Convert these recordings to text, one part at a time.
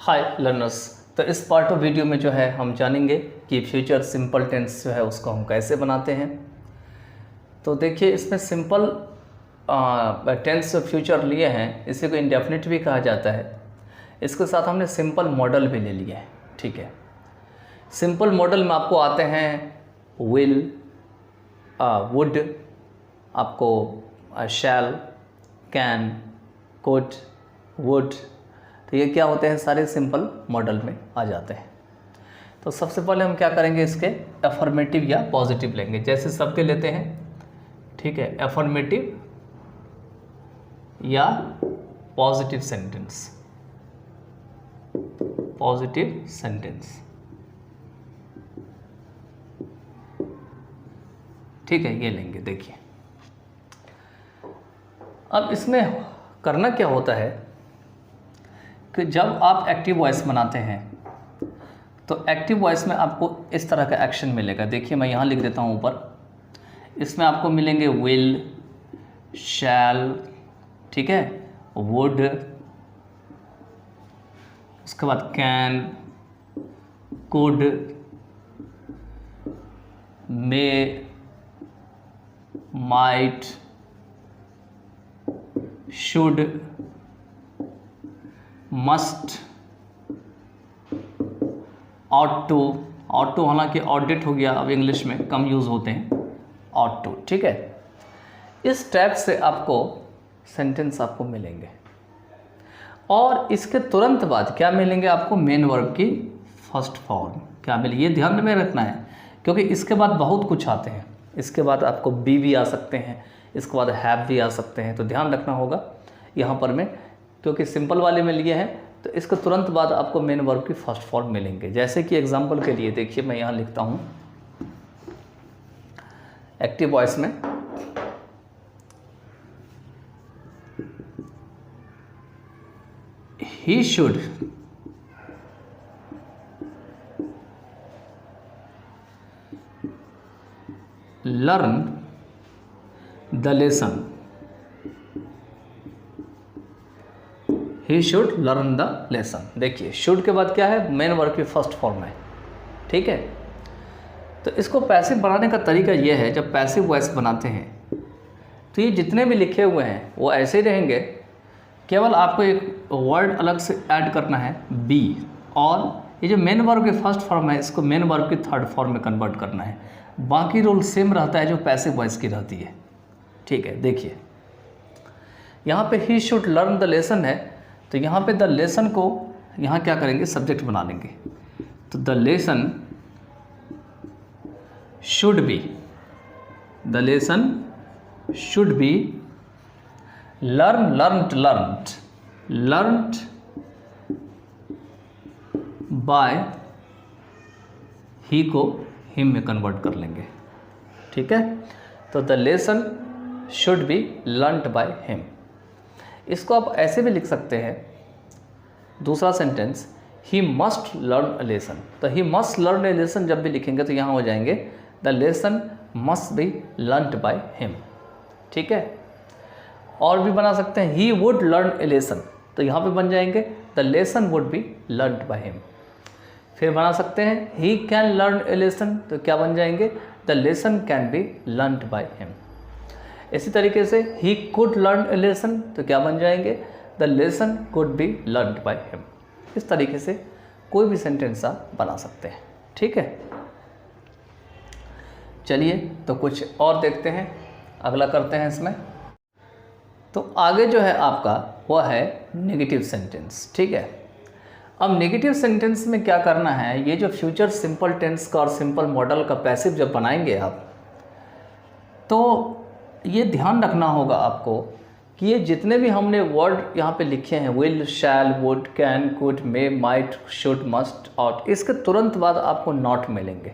हाय learners. तो इस part of video में जो है हम जानेंगे कि फ्यूचर सिंपल टेंस जो है उसको हम कैसे बनाते हैं। तो देखिए, इसमें सिंपल टेंस फ्यूचर लिए हैं, इसी को इंडेफिनिट भी कहा जाता है। इसके साथ हमने सिंपल मॉडल भी ले लिए हैं। ठीक है, सिंपल मॉडल में आपको आते हैं विल, वुड, आपको शैल, कैन, कुड, वुड। तो ये क्या होते हैं, सारे सिंपल मॉडल में आ जाते हैं। तो सबसे पहले हम क्या करेंगे, इसके अफर्मेटिव या पॉजिटिव लेंगे, जैसे सबके लेते हैं। ठीक है, अफर्मेटिव या पॉजिटिव सेंटेंस, पॉजिटिव सेंटेंस। ठीक है, ये लेंगे। देखिए, अब इसमें करना क्या होता है कि जब आप एक्टिव वॉइस बनाते हैं तो एक्टिव वॉइस में आपको इस तरह का एक्शन मिलेगा। देखिए, मैं यहाँ लिख देता हूँ ऊपर। इसमें आपको मिलेंगे विल, शैल, ठीक है, वुड, उसके बाद can, could, may, might, should, must, ought to. Ought to हालांकि ऑडिट हो गया, अब इंग्लिश में कम यूज़ होते हैं ऑट टू। ठीक है, इस टाइप से आपको सेंटेंस आपको मिलेंगे और इसके तुरंत बाद क्या मिलेंगे आपको, मेन वर्ब की फर्स्ट फॉर्म क्या मिलेगी, ये ध्यान में रखना है, क्योंकि इसके बाद बहुत कुछ आते हैं। इसके बाद आपको बी भी आ सकते हैं, इसके बाद हैव भी आ सकते हैं। तो ध्यान रखना होगा यहाँ पर में, क्योंकि सिंपल वाले में लिए हैं तो इसके तुरंत बाद आपको मेन वर्ब की फर्स्ट फॉर्म मिलेंगे। जैसे कि एग्जांपल के लिए देखिए, मैं यहाँ लिखता हूँ एक्टिव वॉइस में, he should learn the lesson, he should learn the lesson. देखिए, शुड के बाद क्या है, मेन वर्ब की फर्स्ट फॉर्म है। ठीक है, तो इसको पैसिव बनाने का तरीका ये है, जब पैसिव वॉइस बनाते हैं तो ये जितने भी लिखे हुए हैं वो ऐसे ही रहेंगे, केवल आपको एक वर्ड अलग से ऐड करना है बी, और ये जो मेन वर्ब की फर्स्ट फॉर्म है इसको मेन वर्ब की थर्ड फॉर्म में कन्वर्ट करना है। बाकी रूल सेम रहता है जो पैसिव वॉइस की रहती है। ठीक है, देखिए यहाँ पे he should learn the lesson है, तो यहाँ पे द लेसन को यहाँ क्या करेंगे, सब्जेक्ट बना लेंगे। तो the lesson should be, the lesson should be learn, learned, learned, learned by, he को हिम में कन्वर्ट कर लेंगे। ठीक है, तो the lesson should be learned by him. इसको आप ऐसे भी लिख सकते हैं, दूसरा sentence, he must learn a lesson. तो he must learn a lesson जब भी लिखेंगे तो यहाँ हो जाएंगे the lesson must be learned by him. ठीक है, और भी बना सकते हैं, he would learn a lesson, तो यहाँ पे बन जाएंगे the lesson would be learned by him. फिर बना सकते हैं he can learn a lesson, तो क्या बन जाएंगे, the lesson can be learned by him. इसी तरीके से he could learn a lesson, तो क्या बन जाएंगे, the lesson could be learned by him. इस तरीके से कोई भी सेंटेंस आप बना सकते हैं। ठीक है, चलिए तो कुछ और देखते हैं, अगला करते हैं इसमें। तो आगे जो है आपका वह है नेगेटिव सेंटेंस। ठीक है, अब नेगेटिव सेंटेंस में क्या करना है, ये जो फ्यूचर सिंपल टेंस का और सिंपल मॉडल का पैसिव जब बनाएंगे आप, तो ये ध्यान रखना होगा आपको कि ये जितने भी हमने वर्ड यहाँ पे लिखे हैं, will, shall, would, can, could, may, might, should, must, ought, इसके तुरंत बाद आपको नॉट मिलेंगे।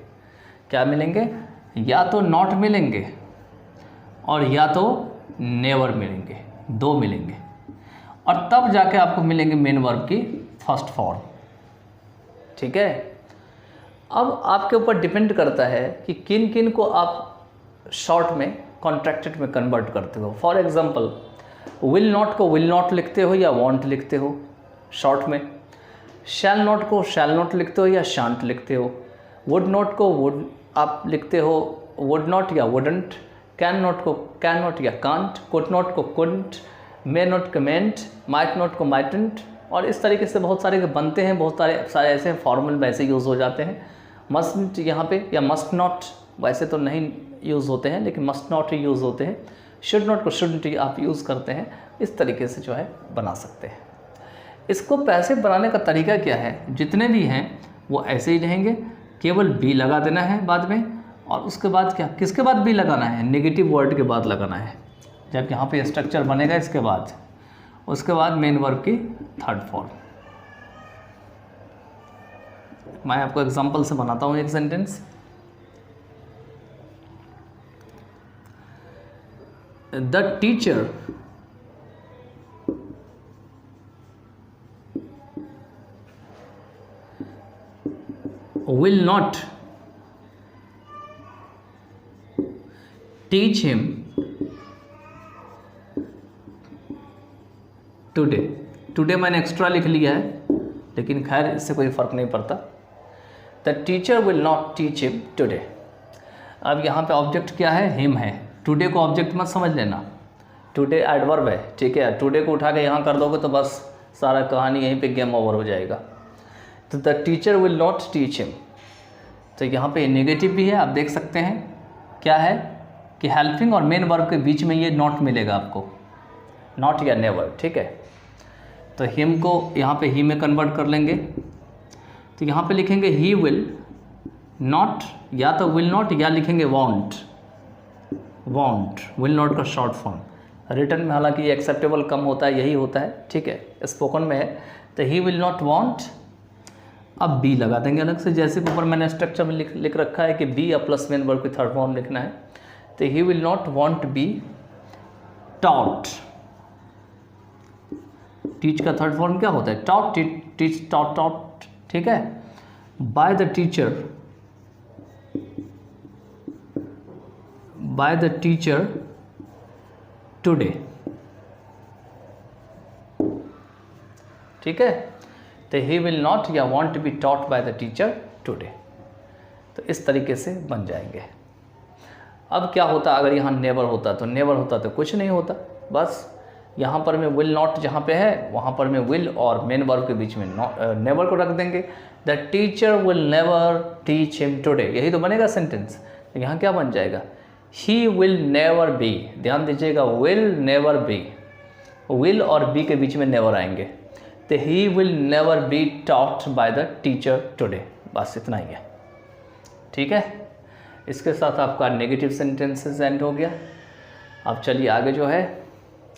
क्या मिलेंगे, या तो नॉट मिलेंगे और या तो नेवर मिलेंगे, दो मिलेंगे, और तब जाके आपको मिलेंगे मेन वर्ब की फर्स्ट फॉर्म। ठीक है, अब आपके ऊपर डिपेंड करता है कि किन किन को आप शॉर्ट में, कॉन्ट्रैक्टेड में कन्वर्ट करते हो। फॉर एग्जांपल, विल नॉट को विल नॉट लिखते हो या वॉन्ट लिखते हो शॉर्ट में, शैल नॉट को शैल नॉट लिखते हो या शांट लिखते हो, वुड नॉट को वुड आप लिखते हो वुड नॉट या वुडंट, कैन नॉट को कैन नॉट या कांट, कुड नॉट को कुडंट, मे नॉट को मेंट, माइट नॉट को माइटेंट, और इस तरीके से बहुत सारे बनते हैं, बहुत सारे ऐसे फॉर्मल वैसे यूज़ हो जाते हैं। मस्ट यहाँ पे या मस्ट नॉट वैसे तो नहीं यूज़ होते हैं, लेकिन मस्ट नॉट ही यूज़ होते हैं। शुड नॉट को शुडंट आप यूज़ करते हैं। इस तरीके से जो है बना सकते हैं। इसको पैसिव बनाने का तरीका क्या है, जितने भी हैं वो ऐसे ही रहेंगे, केवल बी लगा देना है बाद में, और उसके बाद क्या, किसके बाद बी लगाना है, नेगेटिव वर्ड के बाद लगाना है। जब यहाँ पे स्ट्रक्चर बनेगा इसके बाद, उसके बाद मेन वर्ब की थर्ड फॉर्म। मैं आपको एग्जांपल से बनाता हूँ एक sentence. The teacher will not teach him today। Today मैंने एक्स्ट्रा लिख लिया है, लेकिन खैर इससे कोई फ़र्क नहीं पड़ता। The teacher will not teach him today. अब यहाँ पे ऑब्जेक्ट क्या है, हिम है। टुडे को ऑब्जेक्ट मत समझ लेना, टुडे एडवर्ब है, ठीक है। टुडे को उठा के यहाँ कर दोगे तो बस सारा कहानी यहीं पे गेम ओवर हो जाएगा। तो the teacher will not teach him, तो यहाँ पे नेगेटिव भी है, आप देख सकते हैं क्या है कि हेल्पिंग और मेन वर्ब के बीच में ये नॉट मिलेगा आपको, नॉट या नेवर, ठीक है। तो हिम को यहाँ पे ही में कन्वर्ट कर लेंगे, तो यहाँ पे लिखेंगे ही विल नॉट, या तो विल नॉट या लिखेंगे वॉन्ट। वॉन्ट विल नॉट का शॉर्ट फॉर्म, रिटर्न में हालांकि ये एक्सेप्टेबल कम होता है, यही होता है, ठीक है, स्पोकन में है। तो ही विल नॉट वॉन्ट, अब बी लगा देंगे अलग से, जैसे ऊपर मैंने स्ट्रक्चर में लिख रखा है कि बी या प्लस मेन वर्ब की थर्ड फॉर्म लिखना है। तो he will not want be taught. Teach का थर्ड फॉर्म क्या होता है, टॉट, टीच, टॉट, टॉट, ठीक है। By the teacher, by the teacher today, ठीक है। तो ही विल नॉट या want to be taught by the teacher today. तो इस तरीके से बन जाएंगे। अब क्या होता अगर यहाँ नेवर होता, तो नेवर होता तो कुछ नहीं होता, बस यहाँ पर में विल नॉट जहाँ पे है वहाँ पर में विल और मेन वर्ब के बीच में नेवर को रख देंगे। The teacher will never teach him today, यही तो बनेगा सेंटेंस। तो यहाँ क्या बन जाएगा, ही विल नेवर बी, ध्यान दीजिएगा, विल नेवर बी, विल और बी के बीच में नेवर आएंगे। तो he will never be taught by the teacher today, बस इतना ही है, ठीक है। इसके साथ आपका नेगेटिव सेंटेंसेस एंड हो गया। अब चलिए आगे जो है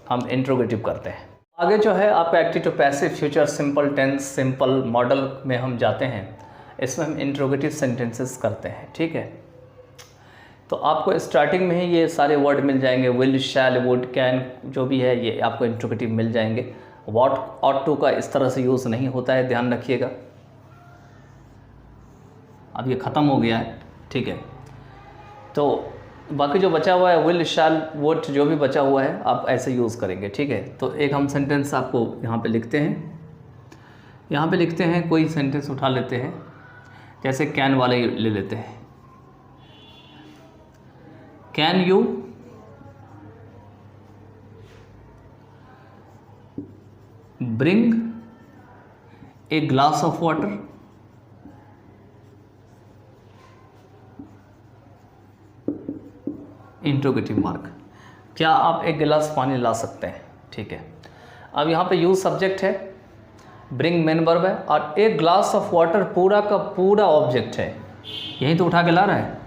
हम इंट्रोगेटिव करते हैं। आगे जो है आपका active to passive, future simple tense, simple modal में हम जाते हैं। इसमें हम इंट्रोगेटिव सेंटेंसेस करते हैं, ठीक है। तो आपको स्टार्टिंग में ही ये सारे वर्ड मिल जाएंगे, विल, शैल, वुड, कैन, जो भी है ये आपको इंट्रोगेटिव मिल जाएंगे। व्हाट, ऑट टू का इस तरह से यूज़ नहीं होता है, ध्यान रखिएगा। अब ये ख़त्म हो गया है, ठीक है। तो बाकी जो बचा हुआ है विल, शैल, वुड, जो भी बचा हुआ है आप ऐसे यूज़ करेंगे, ठीक है। तो एक हम सेंटेंस आपको यहाँ पे लिखते हैं, यहाँ पे लिखते हैं, कोई सेंटेंस उठा लेते हैं, जैसे कैन वाले ले लेते हैं। Can you bring a glass of water, interrogative mark, क्या आप एक गिलास पानी ला सकते हैं, ठीक है। अब यहाँ पे यूज सब्जेक्ट है, ब्रिंग मेन वर्ब है, और एक ग्लास ऑफ वाटर पूरा का पूरा ऑब्जेक्ट है, यही तो उठा के ला रहा है।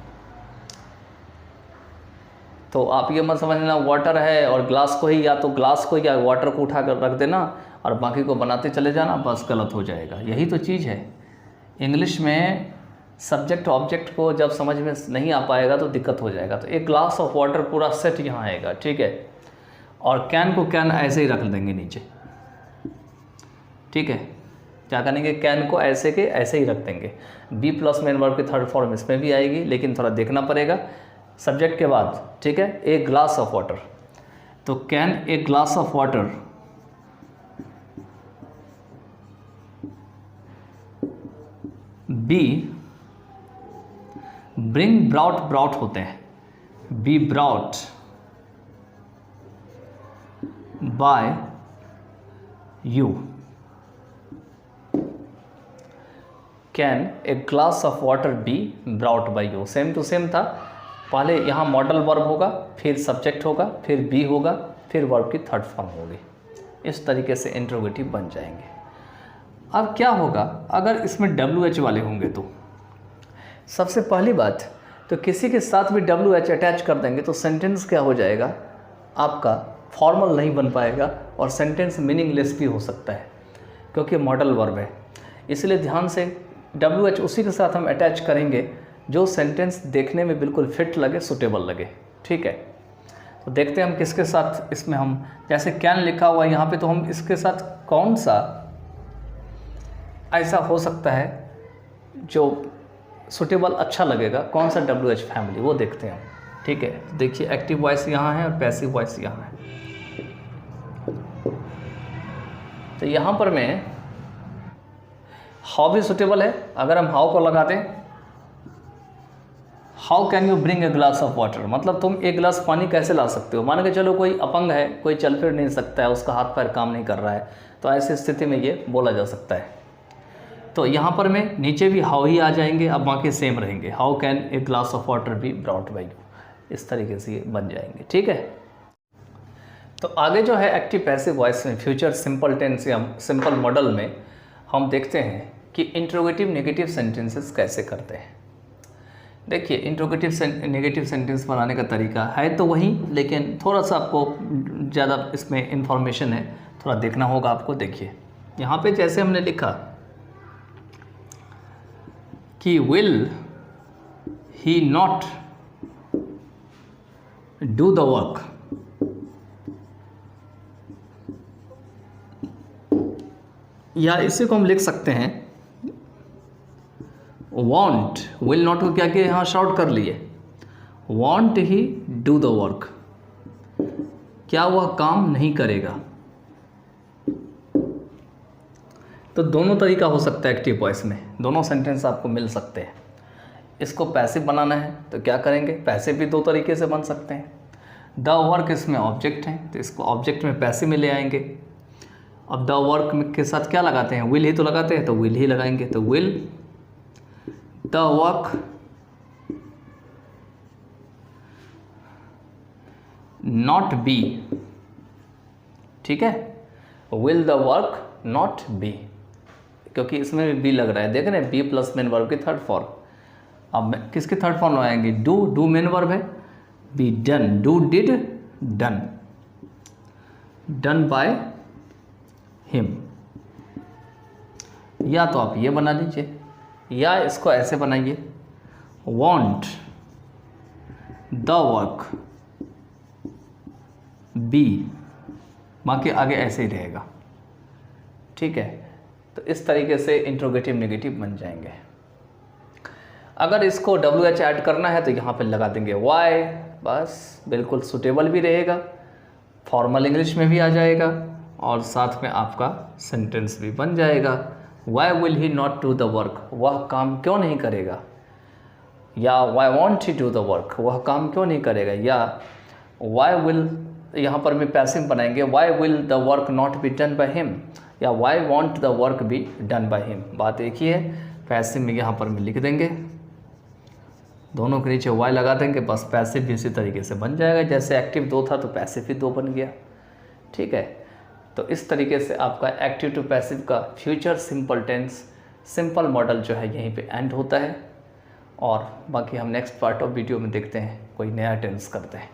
तो आप ये मत समझना वाटर है और ग्लास को ही, या तो ग्लास को या वाटर को उठा कर रख देना और बाकी को बनाते चले जाना, बस गलत हो जाएगा। यही तो चीज़ है इंग्लिश में, सब्जेक्ट ऑब्जेक्ट को जब समझ में नहीं आ पाएगा तो दिक्कत हो जाएगा। तो एक ग्लास ऑफ वाटर पूरा सेट यहाँ आएगा, ठीक है। और कैन को कैन ऐसे ही रख देंगे नीचे, ठीक है। क्या करेंगे, कैन को ऐसे के ऐसे ही रख देंगे। बी प्लस मेन वर्ब की थर्ड फॉर्म इसमें भी आएगी, लेकिन थोड़ा देखना पड़ेगा सब्जेक्ट के बाद, ठीक है। एक ग्लास ऑफ वाटर, तो कैन एक glass of water be bring brought, brought होते हैं, be brought by you, can a glass of water be brought by you. Same to same था, पहले यहाँ मॉडल वर्ब होगा, फिर सब्जेक्ट होगा, फिर बी होगा, फिर वर्ब की थर्ड फॉर्म होगी। इस तरीके से इंट्रोगेटिव बन जाएंगे। अब क्या होगा अगर इसमें WH वाले होंगे तो सबसे पहली बात तो किसी के साथ भी WH अटैच कर देंगे तो सेंटेंस क्या हो जाएगा, आपका फॉर्मल नहीं बन पाएगा और सेंटेंस मीनिंगलेस भी हो सकता है क्योंकि मॉडल वर्ब है। इसलिए ध्यान से WH उसी के साथ हम अटैच करेंगे जो सेंटेंस देखने में बिल्कुल फिट लगे, सुटेबल लगे। ठीक है, तो देखते हैं हम किसके साथ इसमें हम, जैसे कैन लिखा हुआ है यहाँ पे, तो हम इसके साथ कौन सा ऐसा हो सकता है जो सुटेबल अच्छा लगेगा, कौन सा WH फैमिली, वो देखते हैं हम। ठीक है, तो देखिए एक्टिव वॉइस यहाँ है और पैसिव वॉइस यहाँ है। तो यहाँ पर मैं हाउ भी सुटेबल है, अगर हम हाउ को लगा दें, how can you bring a glass of water, मतलब तुम एक गिलास पानी कैसे ला सकते हो। मान के चलो कोई अपंग है, कोई चल फिर नहीं सकता है, उसका हाथ पैर काम नहीं कर रहा है, तो ऐसी स्थिति में ये बोला जा सकता है। तो यहाँ पर मैं नीचे भी हाउ ही आ जाएंगे, अब बाकी सेम रहेंगे, how can a glass of water be brought by you, इस तरीके से ये बन जाएंगे। ठीक है, तो आगे जो है एक्टिव पैसिव वॉइस में, फ्यूचर सिंपल टेंस या सिंपल मॉडल में हम देखते हैं कि इंट्रोगेटिव नेगेटिव सेंटेंसेस कैसे करते हैं। देखिए इंट्रोगेटिव नेगेटिव सेंटेंस बनाने का तरीका है तो वही, लेकिन थोड़ा सा आपको ज़्यादा इसमें इंफॉर्मेशन है, थोड़ा देखना होगा आपको। देखिए यहाँ पे जैसे हमने लिखा कि will he not do the work, या इसी को हम लिख सकते हैं वॉन्ट, विल नॉट को क्या किया यहाँ शॉर्ट कर लिए, want he do the work, क्या वह काम नहीं करेगा। तो दोनों तरीका हो सकता है एक्टिव वॉइस में, दोनों सेंटेंस आपको मिल सकते हैं। इसको पैसिव बनाना है तो क्या करेंगे, पैसिव भी दो तरीके से बन सकते हैं। द वर्क इसमें ऑब्जेक्ट है तो इसको ऑब्जेक्ट में पैसिव में ले आएंगे। अब द वर्क के साथ क्या लगाते हैं, विल ही तो लगाते हैं, तो विल ही लगाएंगे, तो will the work not B. ठीक है, will the work not B, क्योंकि इसमें भी बी लग रहा है, देख रहे हैं, बी प्लस मेन वर्ब की थर्ड फॉर्म। अब किसके थर्ड फॉर्म लगाएंगे, डू, डू मेन वर्ब है, be done, do did done, done by him. या तो आप ये बना लीजिए या इसको ऐसे बनाइए, वॉन्ट द वर्क बी, बाकी आगे ऐसे ही रहेगा। ठीक है, तो इस तरीके से इंट्रोगेटिव नेगेटिव बन जाएंगे। अगर इसको WH ऐड करना है तो यहाँ पे लगा देंगे वाई, बस बिल्कुल सुटेबल भी रहेगा, फॉर्मल इंग्लिश में भी आ जाएगा और साथ में आपका सेंटेंस भी बन जाएगा। Why will he not do the work, वह काम क्यों नहीं करेगा, या why won't he do the work, वह काम क्यों नहीं करेगा, या वाई विल, यहाँ पर भी पैसिव बनाएंगे, why will the work not be done by him, या why won't the work be done by him. बात एक ही है, पैसिव में यहाँ पर भी लिख देंगे, दोनों के नीचे वाई लगा देंगे, बस पैसिव भी इसी तरीके से बन जाएगा। जैसे एक्टिव 2 था तो पैसिव भी 2 बन गया। ठीक है, तो इस तरीके से आपका एक्टिव टू पैसिव का future simple tense simple modal जो है यहीं पे एंड होता है, और बाकी हम नेक्स्ट पार्ट ऑफ वीडियो में देखते हैं, कोई नया टेंस करते हैं।